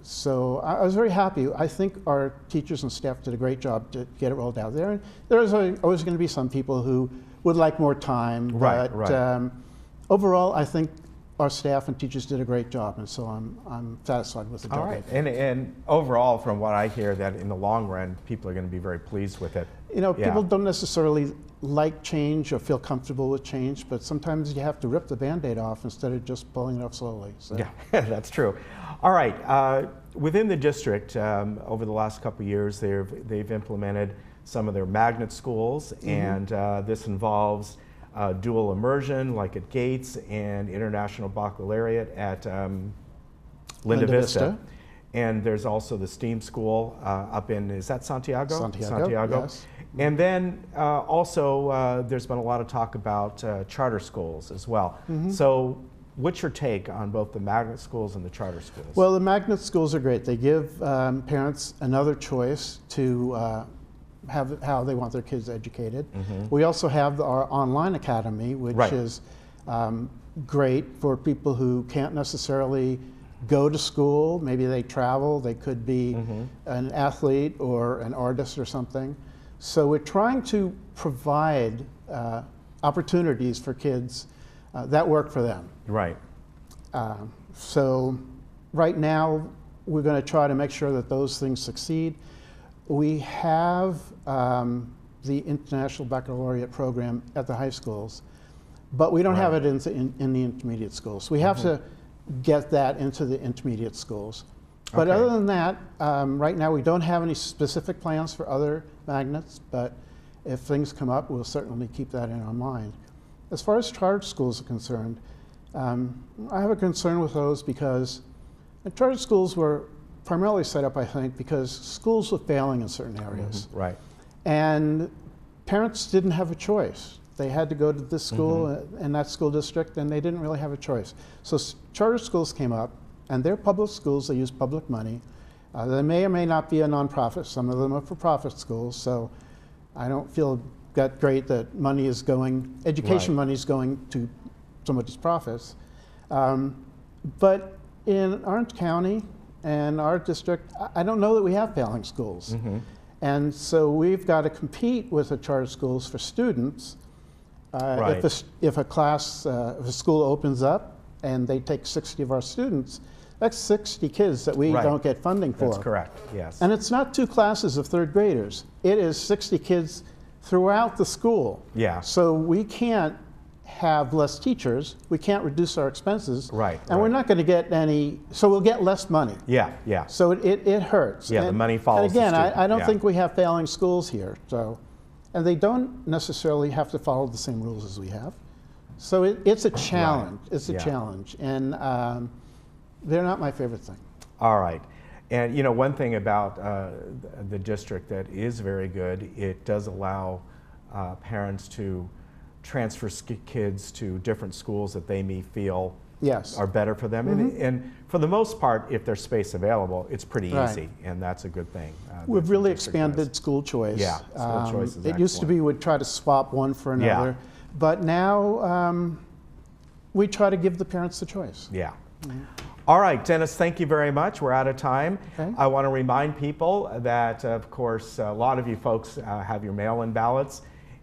So I was very happy. I think our teachers and staff did a great job to get it rolled out there. And there's always going to be some people who would like more time. But overall, I think our staff and teachers did a great job, and so I'm satisfied with the job. All right, and overall, from what I hear, that in the long run, people are going to be very pleased with it. You know, people don't necessarily like change or feel comfortable with change, but sometimes you have to rip the Band-Aid off instead of just pulling it off slowly. So. Yeah, that's true. All right, within the district, over the last couple of years, they've implemented some of their magnet schools, and this involves dual immersion, like at Gates, and international baccalaureate at Linda Vista. And there's also the STEAM school up in, is that Santiago? Santiago, yes. And then also there's been a lot of talk about charter schools as well. So what's your take on both the magnet schools and the charter schools? Well, the magnet schools are great. They give parents another choice to have how they want their kids educated. We also have our online academy, which is great for people who can't necessarily go to school. Maybe they travel. They could be an athlete or an artist or something. So we're trying to provide opportunities for kids that work for them. Right. So right now, we're going to try to make sure that those things succeed. We have the International Baccalaureate program at the high schools, but we don't have it in the intermediate schools. We have to get that into the intermediate schools. But other than that, right now we don't have any specific plans for other magnets, but if things come up, we'll certainly keep that in our mind. As far as charter schools are concerned, I have a concern with those because charter schools were primarily set up, I think, because schools were failing in certain areas. Right. And parents didn't have a choice. They had to go to this school and that school district, and they didn't really have a choice. So charter schools came up, and they're public schools. They use public money. They may or may not be a nonprofit. Some of them are for-profit schools. So I don't feel that great that money is going, education money is going to somebody's profits. But in Orange County and our district, I don't know that we have failing schools. And so we've got to compete with the charter schools for students. If a class, if a school opens up and they take 60 of our students, that's 60 kids that we don't get funding for. That's correct, yes. And it's not 2 classes of 3rd graders. It is 60 kids throughout the school. Yeah. So we can't have less teachers. We can't reduce our expenses. And we're not going to get any, so we'll get less money. Yeah. So it hurts. Yeah, the money follows And again, the student. I don't think we have failing schools here. So, and they don't necessarily have to follow the same rules as we have. So it's a challenge. It's a challenge. And they're not my favorite thing. All right. And you know, one thing about the district that is very good, it does allow parents to transfer kids to different schools that they may feel are better for them. And for the most part, if there's space available, it's pretty easy, and that's a good thing. We've really expanded school choice. Yeah, school choice is It used to be we'd try to swap one for another, but now we try to give the parents the choice. Yeah. All right, Dennis, thank you very much. We're out of time. I want to remind people that, of course, a lot of you folks have your mail-in ballots,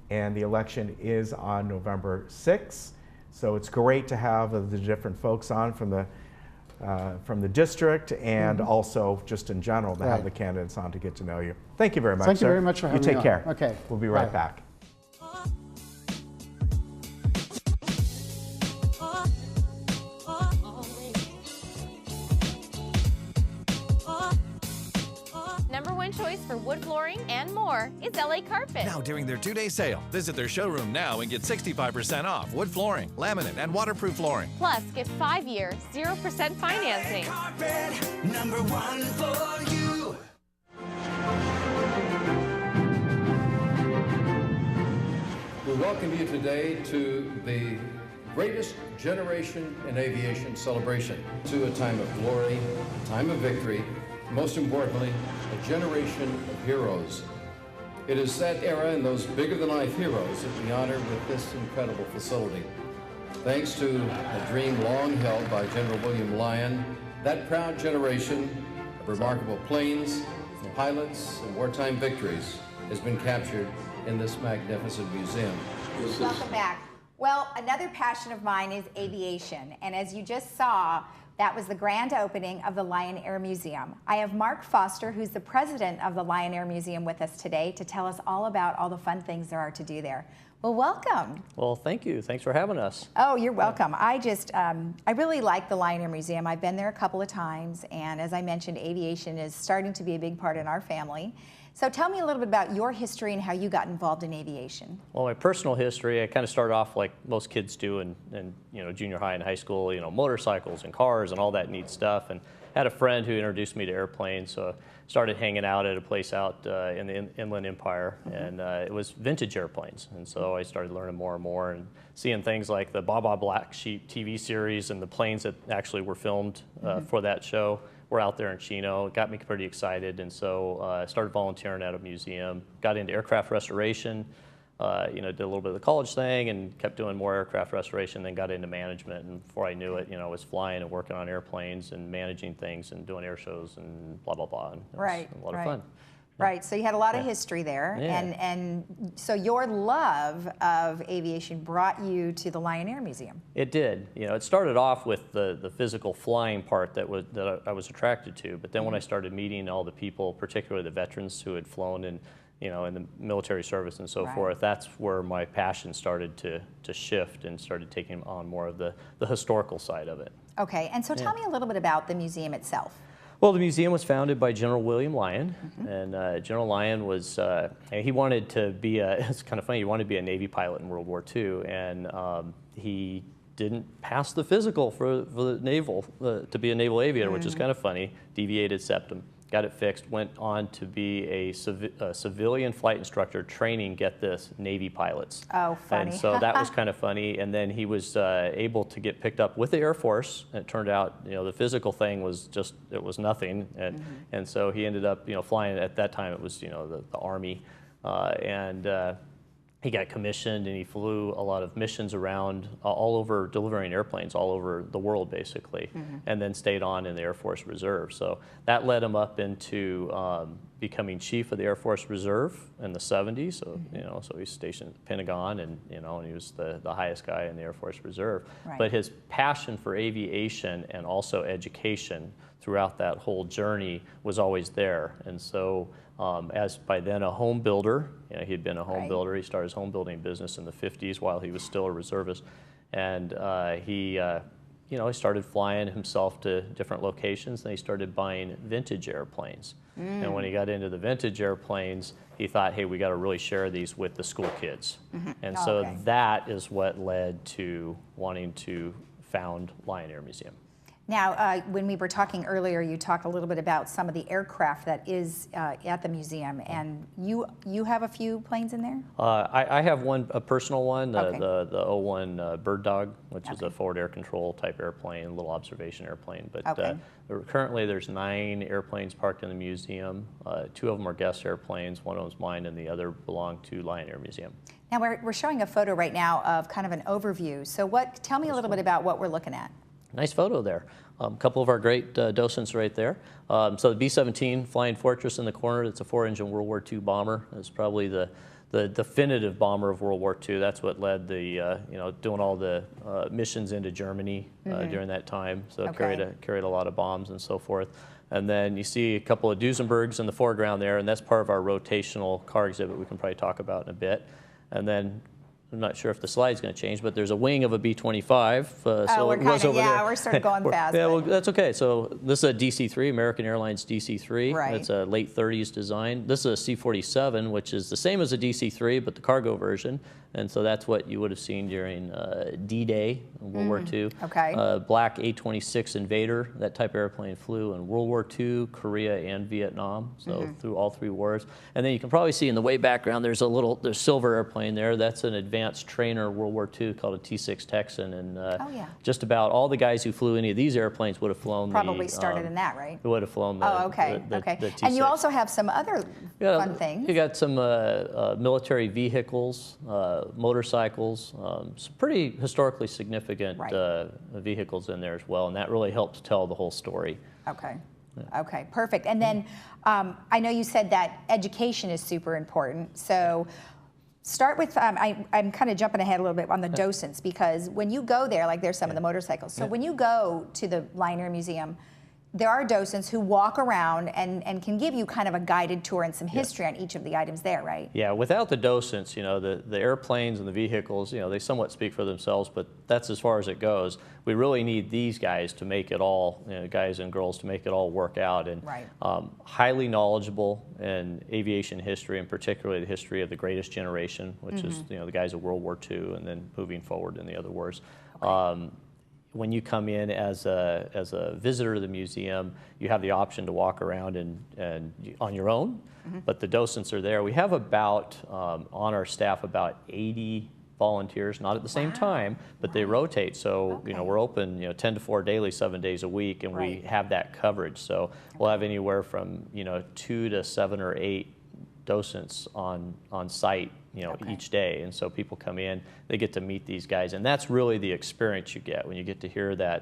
and the election is on November 6th. So it's great to have the different folks on from the district and also just in general to have the candidates on to get to know you. Thank you very much, Thank sir. you very much for having me on. You take care. Okay. We'll be right back. Choice for wood flooring and more is LA Carpet. Now during their 2-day sale, visit their showroom now and get 65% off wood flooring, laminate, and waterproof flooring. Plus, get 5-year, 0% financing. LA Carpet, #1 for you. We welcome you today to the greatest generation in aviation celebration, to a time of glory, a time of victory, most importantly, a generation of heroes. It is that era and those bigger-than-life heroes that we honor with this incredible facility. Thanks to a dream long held by General William Lyon, that proud generation of remarkable planes, pilots, and wartime victories has been captured in this magnificent museum. Welcome back. Well, another passion of mine is aviation, and as you just saw, that was the grand opening of the Lion Air Museum. I have Mark Foster, who's the president of the Lion Air Museum, with us today to tell us all about all the fun things there are to do there. Well, welcome. Well, thank you. Thanks for having us. Oh, you're welcome. I really like the Lion Air Museum. I've been there a couple of times, and as I mentioned, aviation is starting to be a big part in our family. So tell me a little bit about your history and how you got involved in aviation. Well, my personal history, I kind of started off like most kids do in junior high and high school, motorcycles and cars and all that neat stuff. And I had a friend who introduced me to airplanes, so I started hanging out at a place out in the Inland Empire, and it was vintage airplanes. And so I started learning more and more and seeing things like the Baa Baa Black Sheep TV series and the planes that actually were filmed for that show. We're out there in Chino. It got me pretty excited, and so I started volunteering at a museum, got into aircraft restoration, did a little bit of the college thing and kept doing more aircraft restoration, then got into management, and before I knew it, I was flying and working on airplanes and managing things and doing air shows and blah, blah, blah. And it was a lot of fun. Right, so you had a lot of Yeah. history there, Yeah. and so your love of aviation brought you to the Lion Air Museum. It did. You know, it started off with the physical flying part that I was attracted to, but then when I started meeting all the people, particularly the veterans who had flown in, you know, in the military service and so Right. forth, that's where my passion started to shift and started taking on more of the historical side of it. Okay, and so tell me a little bit about the museum itself. Well, the museum was founded by General William Lyon, and General Lyon was, he wanted to be it's kind of funny, he wanted to be a Navy pilot in World War II, and he didn't pass the physical for the naval, to be a naval aviator, which is kind of funny, deviated septum. Got it fixed, went on to be a civilian flight instructor training, get this, Navy pilots. Oh, funny. And so that was kind of funny. And then he was able to get picked up with the Air Force. And it turned out, you know, the physical thing was just, it was nothing. And so he ended up, you know, flying, at that time it was, you know, the Army. He got commissioned and he flew a lot of missions around all over, delivering airplanes all over the world basically, and then stayed on in the Air Force Reserve. So that led him up into becoming chief of the Air Force Reserve in the 70s. So, you know, so he's stationed at the Pentagon, and, you know, and he was the highest guy in the Air Force Reserve. Right. But his passion for aviation and also education throughout that whole journey was always there. And so as by then a home builder, you know, he had been a home builder. He started his home building business in the 50s while he was still a reservist. And you know, he started flying himself to different locations, and he started buying vintage airplanes. And when he got into the vintage airplanes, he thought, hey, we got to really share these with the school kids. And so that is what led to wanting to found Lion Air Museum. Now, when we were talking earlier, you talked a little bit about some of the aircraft that is at the museum, and you have a few planes in there? I have a personal one, the 01 Bird Dog, which is a forward air control type airplane, a little observation airplane. But currently there's 9 airplanes parked in the museum. 2 of them are guest airplanes, one of them is mine, and the other belong to Lion Air Museum. Now, we're showing a photo right now of kind of an overview. So tell me a little bit about what we're looking at. Nice photo there. A couple of our great docents right there. So the B-17 Flying Fortress in the corner, it's a 4-engine World War II bomber. It's probably the definitive bomber of World War II. That's what led the, you know, doing all the missions into Germany during that time. So it carried a lot of bombs and so forth. And then you see a couple of Duesenbergs in the foreground there, and that's part of our rotational car exhibit we can probably talk about in a bit. And then I'm not sure if the slide's going to change, but there's a wing of a B-25. So we're it was over there. we're sort of going fast. Yeah, well, that's okay. So this is a DC-3, American Airlines DC-3. Right. It's a late 30s design. This is a C-47, which is the same as a DC-3, but the cargo version. And so that's what you would have seen during D-Day in World War II. Okay. Black A-26 Invader, that type of airplane flew in World War II, Korea, and Vietnam. So through all 3 wars. And then you can probably see in the way background, there's a silver airplane there. That's an advanced trainer World War II called a T-6 Texan. And just about all the guys who flew any of these airplanes would have flown Probably started in that, right? Would have flown the the T-6. And you also have some other fun things. You got some military vehicles, motorcycles, some pretty historically significant vehicles in there as well, and that really helps tell the whole story. Okay. Okay, perfect. And then I know you said that education is super important. So start with, I'm kind of jumping ahead a little bit on the docents, because when you go there, like there's some of the motorcycles. So when you go to the Lion Air Museum, there are docents who walk around and can give you kind of a guided tour and some history on each of the items there, right? Yeah, without the docents, you know, the airplanes and the vehicles, you know, they somewhat speak for themselves, but that's as far as it goes. We really need these guys to make it all, you know, guys and girls, to make it all work out. And highly knowledgeable in aviation history, and particularly the history of the greatest generation, which is, you know, the guys of World War II and then moving forward in the other wars. When you come in as a visitor to the museum, you have the option to walk around and on your own, but the docents are there. We have about, on our staff, about 80 volunteers, not at the same time, but they rotate. So, you know, we're open, you know, 10 to 4 daily, 7 days a week, and we have that coverage. So we'll have anywhere from, you know, 2 to 7 or 8 docents on site, you know, each day. And so people come in, they get to meet these guys, and that's really the experience you get when you get to hear the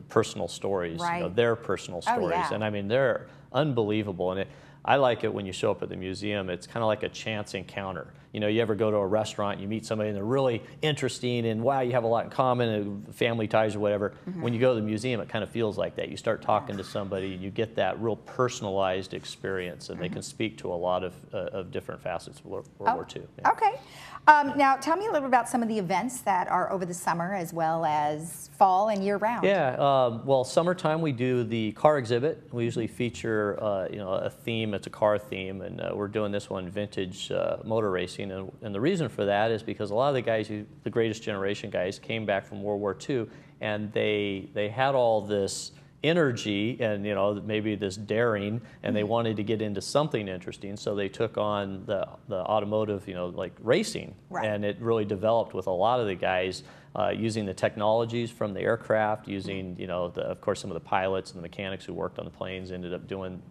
personal stories, you know, their personal stories. And I mean, they're unbelievable. And I like it when you show up at the museum, it's kind of like a chance encounter. You know, you ever go to a restaurant, you meet somebody and they're really interesting and wow, you have a lot in common, family ties or whatever. When you go to the museum, it kind of feels like that. You start talking to somebody and you get that real personalized experience, and they can speak to a lot of different facets of World War II. Yeah. Okay. Now, tell me a little bit about some of the events that are over the summer as well as fall and year-round. Yeah, well, summertime we do the car exhibit. We usually feature, you know, a theme. It's a car theme, and we're doing this one, vintage motor racing. And the reason for that is because a lot of the guys, the greatest generation guys, came back from World War II, and they had all this energy and, you know, maybe this daring, and they wanted to get into something interesting, so they took on the automotive, you know, like racing. And it really developed with a lot of the guys using the technologies from the aircraft, using, you know, of course some of the pilots and the mechanics who worked on the planes ended up doing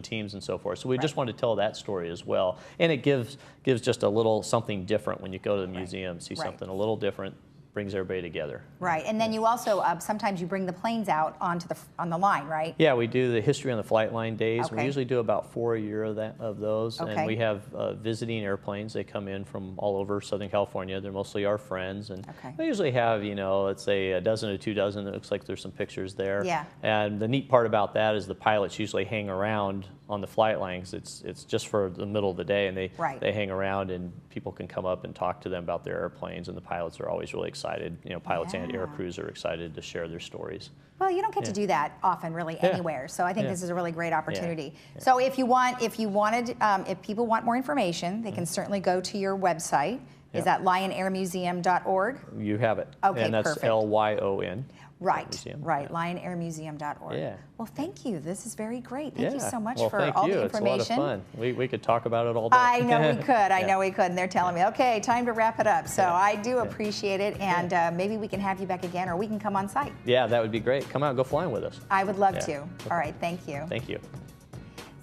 teams and so forth. So we just wanted to tell that story as well, and it gives just a little something different when you go to the museum, see something a little different. Brings everybody together. Right, and then you also, sometimes you bring the planes out on the line, right? Yeah, we do the history on the flight line days. We usually do about 4 a year of those, and we have visiting airplanes. They come in from all over Southern California. They're mostly our friends, and they usually have, you know, let's say a dozen or 2 dozen. It looks like there's some pictures there. Yeah. And the neat part about that is the pilots usually hang around on the flight lines. It's just for the middle of the day, and they hang around, and people can come up and talk to them about their airplanes, and the pilots are always really excited. You know, pilots and air crews are excited to share their stories. Well, you don't get to do that often, really, anywhere. So I think this is a really great opportunity. So if people want more information, they can certainly go to your website. Is that lionairmuseum.org? You have it. Okay, and that's perfect. L-Y-O-N. Right, right, lionairmuseum.org. Yeah. Well, thank you. This is very great. Thank you so much well, for thank all you. the information. It's a lot of fun. We could talk about it all day. I know we could. I know we could. And they're telling me, okay, time to wrap it up. So I do appreciate it. And maybe we can have you back again, or we can come on site. Yeah, that would be great. Come out and go flying with us. I would love to. All right, thank you. Thank you.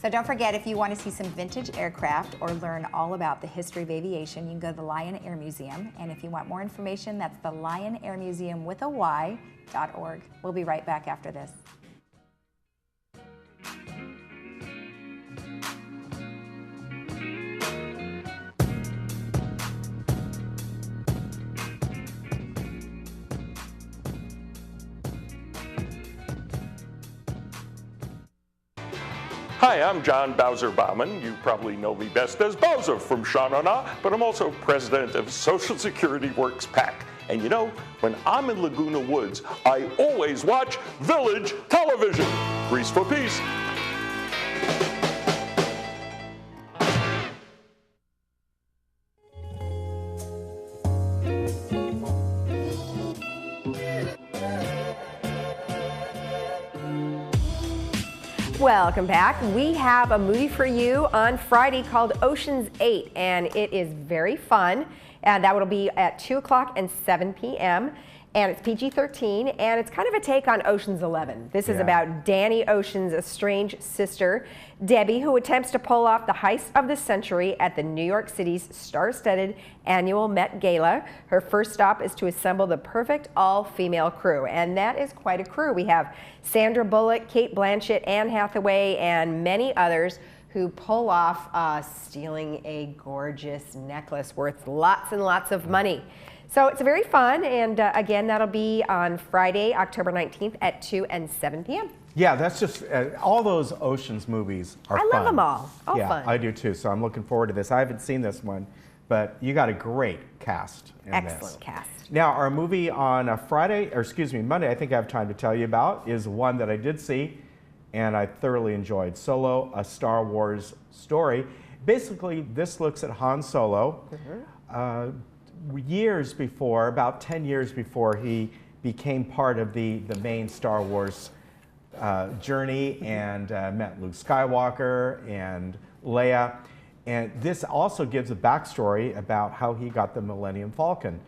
So don't forget, if you want to see some vintage aircraft or learn all about the history of aviation, you can go to the Lion Air Museum. And if you want more information, that's the Lion Air Museum with a Y.org. We'll be right back after this. Hi, I'm John Bowser Bauman. You probably know me best as Bowser from Sha-Na-Na, but I'm also president of Social Security Works PAC. And you know, when I'm in Laguna Woods, I always watch Village Television. Grease for peace. Welcome back. We have a movie for you on Friday called Ocean's 8, and it is very fun. That will be at 2 o'clock and 7 p.m. And it's PG-13, and it's kind of a take on Ocean's 11. This is about Danny Ocean's estranged sister, Debbie, who attempts to pull off the heist of the century at the New York City's star-studded annual Met Gala. Her first stop is to assemble the perfect all-female crew, and that is quite a crew. We have Sandra Bullock, Kate Blanchett, Anne Hathaway, and many others who pull off stealing a gorgeous necklace worth lots and lots of money. So it's very fun, and again, that'll be on Friday, October 19th at 2 and 7 p.m. Yeah, that's just, all those Oceans movies are fun. I love them all yeah, fun. I do too, so I'm looking forward to this. I haven't seen this one, but you got a great cast in this. Excellent cast. Now, our movie on Monday, I think I have time to tell you about, is one that I did see, and I thoroughly enjoyed. Solo, A Star Wars Story. Basically, this looks at Han Solo. Years before, about 10 years before he became part of the main Star Wars journey and met Luke Skywalker and Leia. And this also gives a backstory about how he got the Millennium Falcon.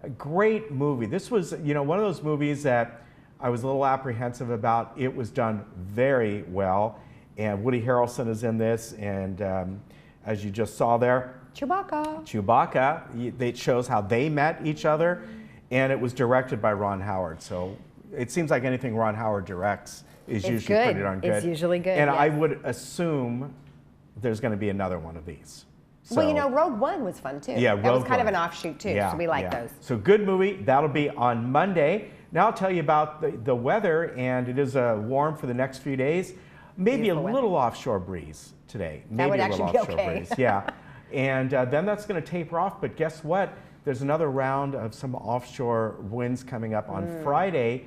A great movie. This was, one of those movies that I was a little apprehensive about. It was done very well. And Woody Harrelson is in this, and as you just saw there, Chewbacca. It shows how they met each other, and it was directed by Ron Howard. So it seems like anything Ron Howard directs is usually pretty darn good. It's usually good. And I would assume there's going to be another one of these. Well, you So- know, Rogue One was fun too. Yeah, that was Rogue kind of One. an offshoot too, Yeah, so we like yeah. those. So good movie. That'll be on Monday. Now I'll tell you about the weather, and it is warm for the next few days. Maybe Beautiful a little offshore breeze today. Maybe would a little actually be offshore okay. breeze. Yeah, and then that's going to taper off. But guess what? There's another round of some offshore winds coming up on Friday.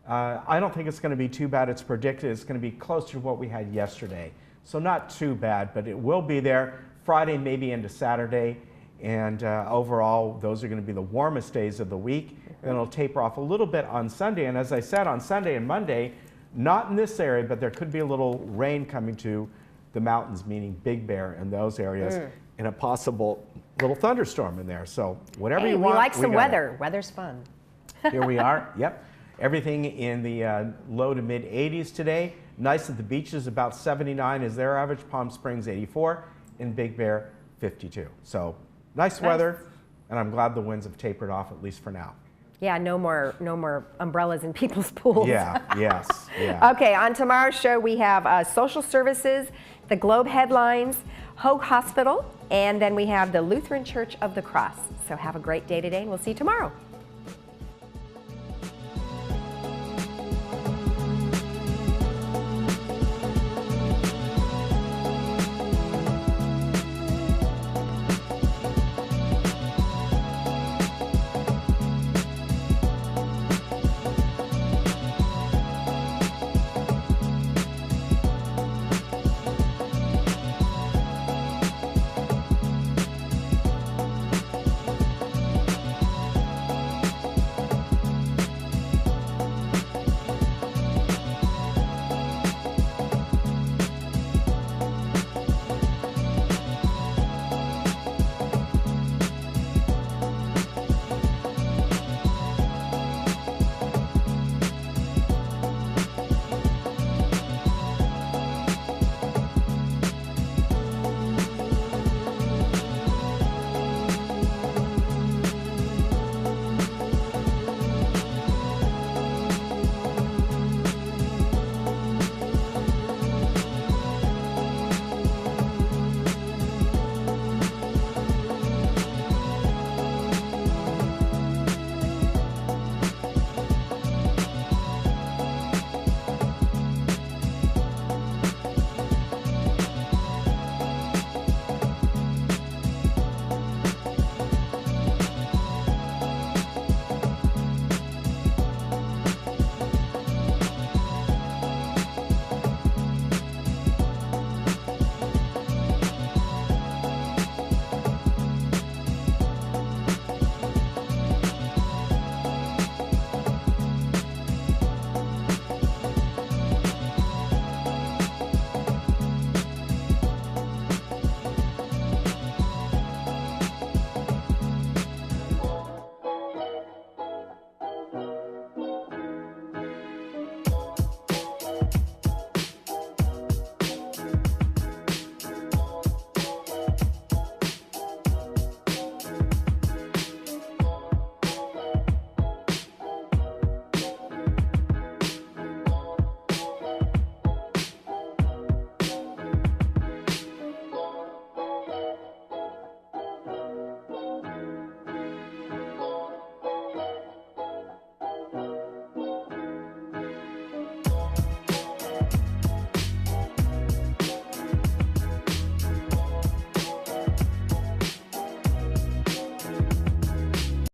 I don't think it's going to be too bad. It's predicted it's going to be closer to what we had yesterday. So not too bad, but it will be there Friday, maybe into Saturday. And overall, those are going to be the warmest days of the week. And it'll taper off a little bit on Sunday. And as I said, on Sunday and Monday, not in this area, but there could be a little rain coming to the mountains, meaning Big Bear and those areas, and a possible little thunderstorm in there. So whatever Hey, you want, we like some got it. weather. Weather's fun. Here we are. Yep. Everything in the low to mid 80s today. Nice at the beaches, about 79 is their average. Palm Springs 84, and Big Bear 52. So nice weather, and I'm glad the winds have tapered off at least for now. Yeah, no more umbrellas in people's pools. Yeah. Yes. Yeah. Okay, on tomorrow's show we have social services, the Globe headlines, Hoag Hospital, and then we have the Lutheran Church of the Cross. So have a great day today, and we'll see you tomorrow.